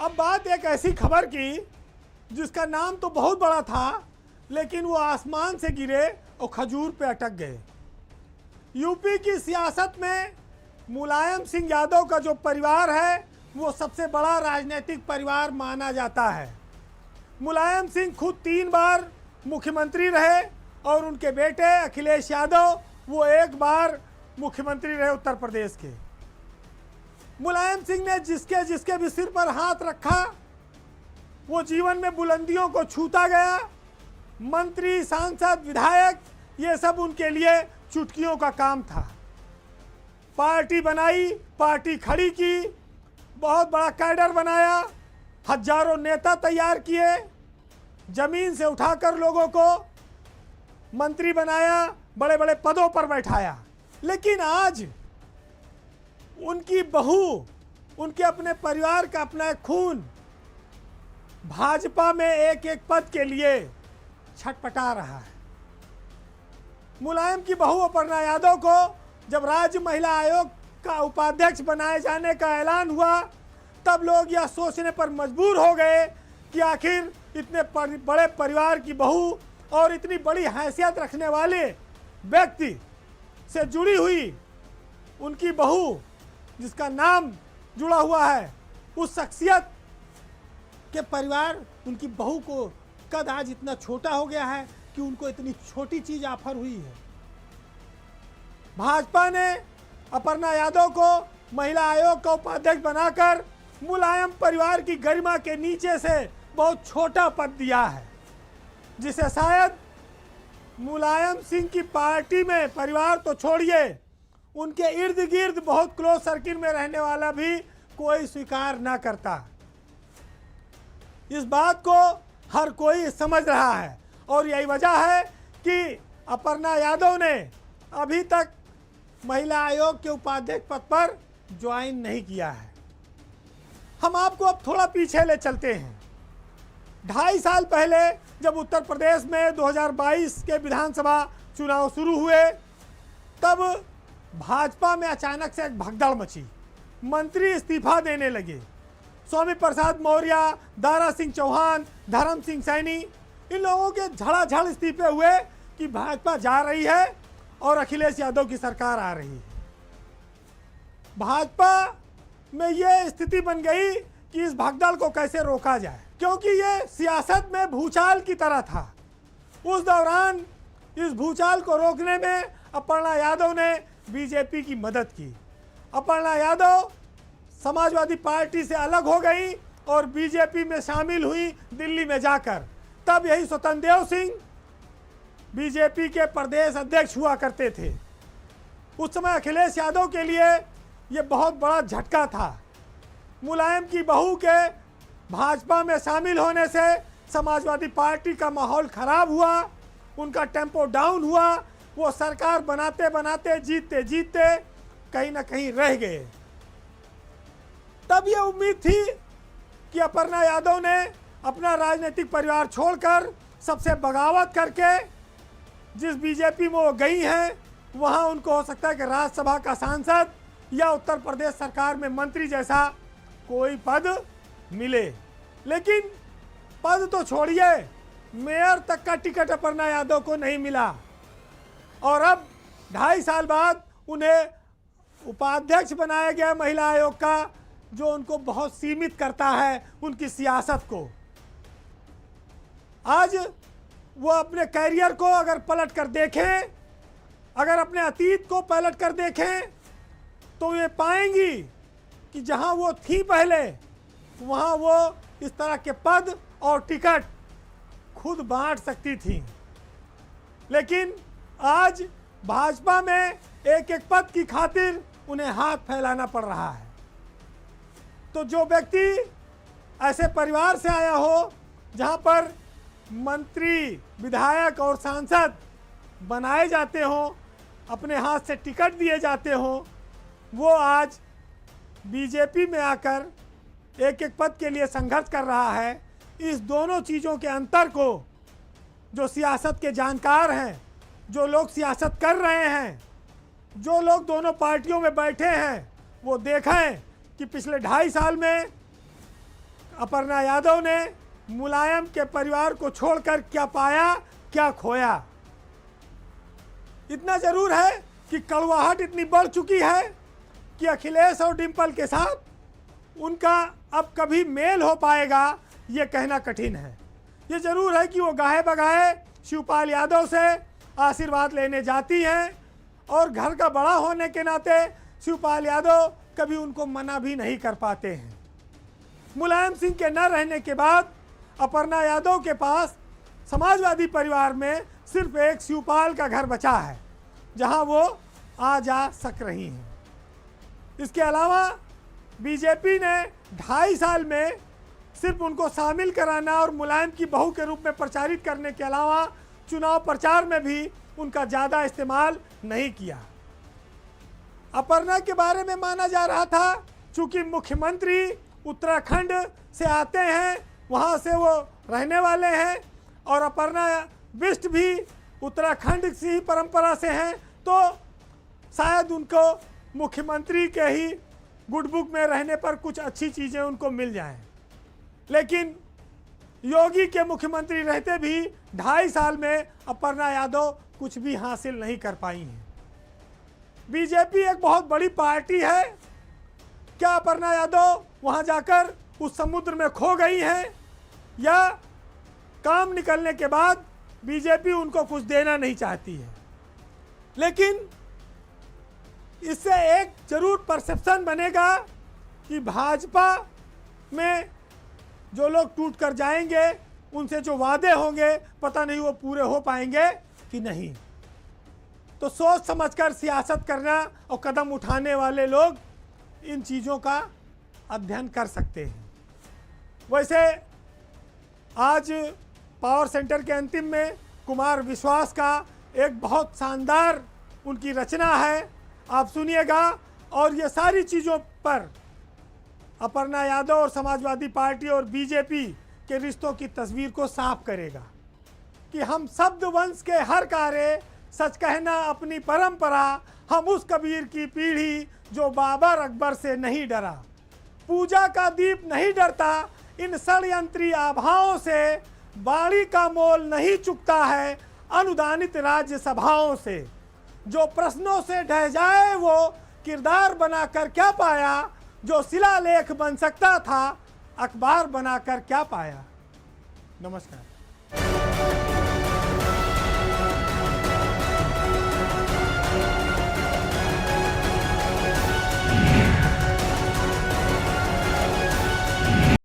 अब बात एक ऐसी खबर की जिसका नाम तो बहुत बड़ा था, लेकिन वो आसमान से गिरे और खजूर पे अटक गए। यूपी की सियासत में मुलायम सिंह यादव का जो परिवार है वो सबसे बड़ा राजनीतिक परिवार माना जाता है। मुलायम सिंह खुद 3 बार मुख्यमंत्री रहे और उनके बेटे अखिलेश यादव वो 1 बार मुख्यमंत्री रहे उत्तर प्रदेश के। मुलायम सिंह ने जिसके जिसके भी सिर पर हाथ रखा वो जीवन में बुलंदियों को छूता गया। मंत्री, सांसद, विधायक ये सब उनके लिए चुटकियों का काम था। पार्टी बनाई, पार्टी खड़ी की, बहुत बड़ा कैडर बनाया, हजारों नेता तैयार किए, जमीन से उठाकर लोगों को मंत्री बनाया, बड़े बड़े पदों पर बैठाया। लेकिन आज उनकी बहू, उनके अपने परिवार का अपना एक खून भाजपा में एक एक पद के लिए छटपटा रहा है। मुलायम की बहू अपर्णा यादव को जब राज्य महिला आयोग का उपाध्यक्ष बनाए जाने का ऐलान हुआ तब लोग यह सोचने पर मजबूर हो गए कि आखिर इतने बड़े परिवार की बहू और इतनी बड़ी हैसियत रखने वाले व्यक्ति से जुड़ी हुई उनकी बहू जिसका नाम जुड़ा हुआ है, उस शख्सियत के परिवार उनकी बहू को कद आज इतना छोटा हो गया है कि उनको इतनी छोटी चीज ऑफर हुई है। भाजपा ने अपर्णा यादव को महिला आयोग का उपाध्यक्ष बनाकर मुलायम परिवार की गरिमा के नीचे से बहुत छोटा पद दिया है, जिसे शायद मुलायम सिंह की पार्टी में परिवार तो छोड़िए, उनके इर्द गिर्द बहुत क्लोज सर्किल में रहने वाला भी कोई स्वीकार ना करता। इस बात को हर कोई समझ रहा है और यही वजह है कि अपर्णा यादव ने अभी तक महिला आयोग के उपाध्यक्ष पद पर ज्वाइन नहीं किया है। हम आपको अब थोड़ा पीछे ले चलते हैं। 2.5 साल पहले जब उत्तर प्रदेश में 2022 के विधानसभा चुनाव शुरू हुए तब भाजपा में अचानक से एक भगदड़ मची, मंत्री इस्तीफा देने लगे। स्वामी प्रसाद मौर्य, दारा सिंह चौहान, धर्म सिंह सैनी, इन लोगों के झड़ाझड़ इस्तीफे हुए कि भाजपा जा रही है और अखिलेश यादव की सरकार आ रही है। भाजपा में ये स्थिति बन गई कि इस भगदड़ को कैसे रोका जाए, क्योंकि ये सियासत में भूचाल की तरह था। उस दौरान इस भूचाल को रोकने में अपर्णा यादव ने बीजेपी की मदद की। अपर्णा यादव समाजवादी पार्टी से अलग हो गई और बीजेपी में शामिल हुई दिल्ली में जाकर। तब यही स्वतंत्र देव सिंह बीजेपी के प्रदेश अध्यक्ष हुआ करते थे। उस समय अखिलेश यादव के लिए यह बहुत बड़ा झटका था। मुलायम की बहू के भाजपा में शामिल होने से समाजवादी पार्टी का माहौल खराब हुआ, उनका टेम्पो डाउन हुआ, वो सरकार बनाते बनाते जीतते जीतते कहीं ना कहीं रह गए। तब ये उम्मीद थी कि अपर्णा यादव ने अपना राजनीतिक परिवार छोड़कर सबसे बगावत करके जिस बीजेपी में वो गई हैं वहाँ उनको हो सकता है कि राज्यसभा का सांसद या उत्तर प्रदेश सरकार में मंत्री जैसा कोई पद मिले। लेकिन पद तो छोड़िए, मेयर तक का टिकट अपर्णा यादव को नहीं मिला और अब 2.5 साल बाद उन्हें उपाध्यक्ष बनाया गया महिला आयोग का, जो उनको बहुत सीमित करता है उनकी सियासत को। आज वो अपने कैरियर को अगर पलट कर देखें, अगर अपने अतीत को पलट कर देखें तो ये पाएंगी कि जहां वो थी पहले वहां वो इस तरह के पद और टिकट खुद बांट सकती थी। लेकिन आज भाजपा में एक एक पद की खातिर उन्हें हाथ फैलाना पड़ रहा है। तो जो व्यक्ति ऐसे परिवार से आया हो जहां पर मंत्री, विधायक और सांसद बनाए जाते हों, अपने हाथ से टिकट दिए जाते हों, वो आज बीजेपी में आकर एक एक पद के लिए संघर्ष कर रहा है। इस दोनों चीज़ों के अंतर को जो सियासत के जानकार हैं, जो लोग सियासत कर रहे हैं, जो लोग दोनों पार्टियों में बैठे हैं, वो देखें कि पिछले 2.5 साल में अपर्णा यादव ने मुलायम के परिवार को छोड़कर क्या पाया, क्या खोया। इतना जरूर है कि कड़वाहट इतनी बढ़ चुकी है कि अखिलेश और डिंपल के साथ उनका अब कभी मेल हो पाएगा ये कहना कठिन है। ये जरूर है कि वो गाहे बगाहे शिवपाल यादव से आशीर्वाद लेने जाती हैं और घर का बड़ा होने के नाते शिवपाल यादव कभी उनको मना भी नहीं कर पाते हैं। मुलायम सिंह के न रहने के बाद अपर्णा यादव के पास समाजवादी परिवार में सिर्फ एक शिवपाल का घर बचा है जहां वो आ जा सक रही हैं। इसके अलावा बीजेपी ने 2.5 साल में सिर्फ उनको शामिल कराना और मुलायम की बहू के रूप में प्रचारित करने के अलावा चुनाव प्रचार में भी उनका ज़्यादा इस्तेमाल नहीं किया। अपर्णा के बारे में माना जा रहा था चूंकि मुख्यमंत्री उत्तराखंड से आते हैं, वहाँ से वो रहने वाले हैं और अपर्णा बिष्ट भी उत्तराखंड की ही परंपरा से हैं, तो शायद उनको मुख्यमंत्री के ही गुड बुक में रहने पर कुछ अच्छी चीज़ें उनको मिल जाएं। लेकिन योगी के मुख्यमंत्री रहते भी 2.5 साल में अपर्णा यादव कुछ भी हासिल नहीं कर पाई हैं। बीजेपी एक बहुत बड़ी पार्टी है, क्या अपर्णा यादव वहां जाकर उस समुद्र में खो गई हैं या काम निकलने के बाद बीजेपी उनको कुछ देना नहीं चाहती है। लेकिन इससे एक जरूर परसेप्शन बनेगा कि भाजपा में जो लोग टूट कर जाएंगे उनसे जो वादे होंगे पता नहीं वो पूरे हो पाएंगे कि नहीं। तो सोच समझकर सियासत करना और कदम उठाने वाले लोग इन चीज़ों का अध्ययन कर सकते हैं। वैसे आज पावर सेंटर के अंतिम में कुमार विश्वास का एक बहुत शानदार उनकी रचना है, आप सुनिएगा और ये सारी चीज़ों पर अपर्णा यादव और समाजवादी पार्टी और बीजेपी के रिश्तों की तस्वीर को साफ करेगा कि हम शब्द वंश के हर कार्य सच कहना अपनी परंपरा, हम उस कबीर की पीढ़ी जो बाबर अकबर से नहीं डरा, पूजा का दीप नहीं डरता इन षड्यंत्री आभाओं से, बाणी का मोल नहीं चुकता है अनुदानित राज्य सभाओं से, जो प्रश्नों से ढह जाए वो किरदार बनाकर क्या पाया, जो शिलालेख बन सकता था अखबार बनाकर क्या पाया। नमस्कार।